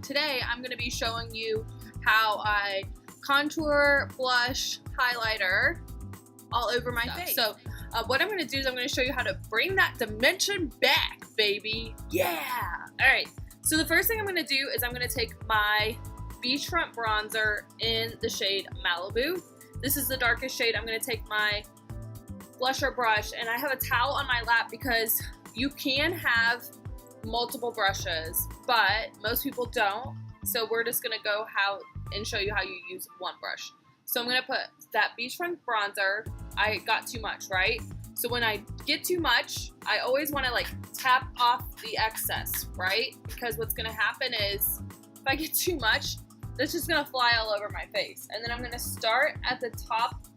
today I'm going to be showing you how I contour, blush, highlighter all over my face. So what I'm going to do is I'm going to show you how to bring that dimension back, baby. Yeah! Alright, so the first thing I'm going to do is I'm going to take my Beachfront Bronzer in the shade Malibu. This is the darkest shade. I'm going to take my blusher brush, and I have a towel on my lap because you can have multiple brushes, but most people don't. So we're just going to go and show you how you use one brush. So I'm going to put that Beachfront Bronzer. I got too much, right? So when I get too much, I always want to like tap off the excess, right? Because what's going to happen is if I get too much, that's just going to fly all over my face. And then I'm going to start at the top,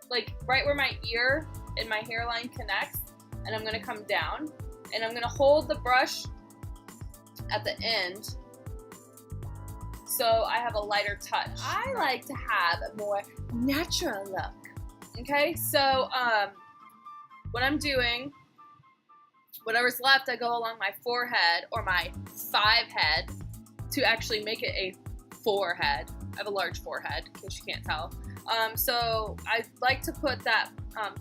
like right where my ear and my hairline connects, and I'm going to come down, and I'm going to hold the brush at the end so I have a lighter touch. I like to have a more natural look. Okay, so what I'm doing, whatever's left, I go along my forehead or my 5 head to actually make it a forehead. I have a large forehead, in case you can't tell. So I like to put that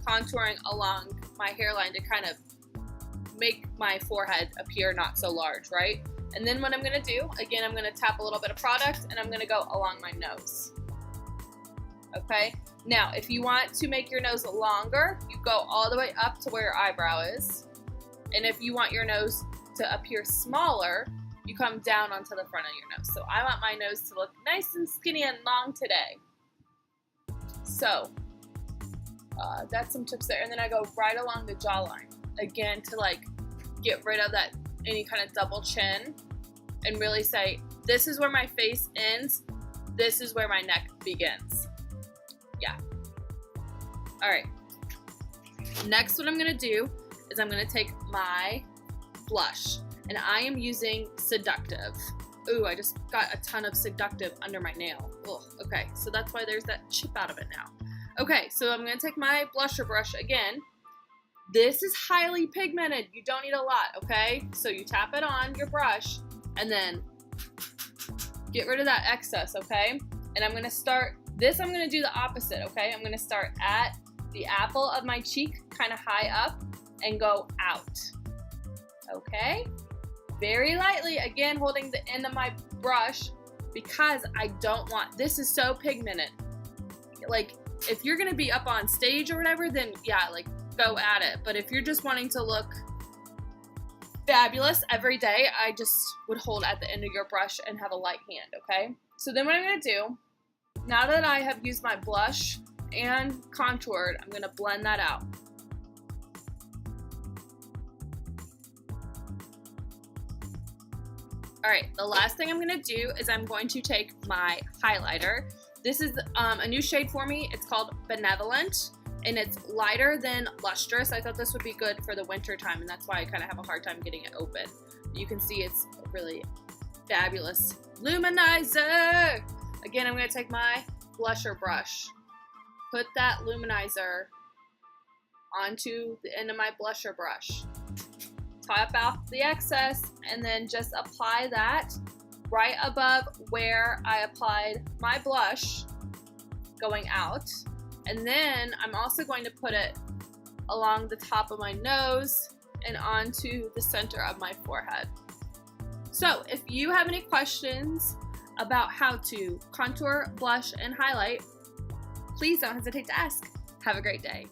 contouring along my hairline to kind of make my forehead appear not so large, right? And then what I'm going to do, again, I'm going to tap a little bit of product and I'm going to go along my nose. Okay? Now, if you want to make your nose longer, you go all the way up to where your eyebrow is. And if you want your nose to appear smaller, you come down onto the front of your nose. So I want my nose to look nice and skinny and long today. So that's some tips there. And then I go right along the jawline again to like get rid of that any kind of double chin and really say, this is where my face ends, this is where my neck begins. Yeah. All right. Next, what I'm gonna do is I'm gonna take my blush, and I am using Seductive. Ooh, I just got a ton of Seductive under my nail. Ugh, okay, so that's why there's that chip out of it now. Okay, so I'm gonna take my blusher brush again. This is highly pigmented. You don't need a lot, okay? So you tap it on your brush and then get rid of that excess, okay? And I'm gonna start, I'm gonna do the opposite, okay? I'm gonna start at the apple of my cheek, kind of high up, and go out, okay? Very lightly, again, holding the end of my brush because I don't want, this is so pigmented. Like, if you're gonna be up on stage or whatever, then yeah, like, go at it. But if you're just wanting to look fabulous every day, I just would hold at the end of your brush and have a light hand, okay? So then what I'm gonna do, now that I have used my blush and contoured, I'm gonna blend that out. All right, the last thing I'm gonna do is I'm going to take my highlighter. This is a new shade for me. It's called Benevolent, and it's lighter than lustrous. I thought this would be good for the winter time, and that's why I kind of have a hard time getting it open. You can see it's a really fabulous luminizer. Again, I'm gonna take my blusher brush, put that luminizer onto the end of my blusher brush, tap off the excess, and then just apply that right above where I applied my blush going out. And then I'm also going to put it along the top of my nose and onto the center of my forehead. So if you have any questions about how to contour, blush, and highlight, please don't hesitate to ask. Have a great day.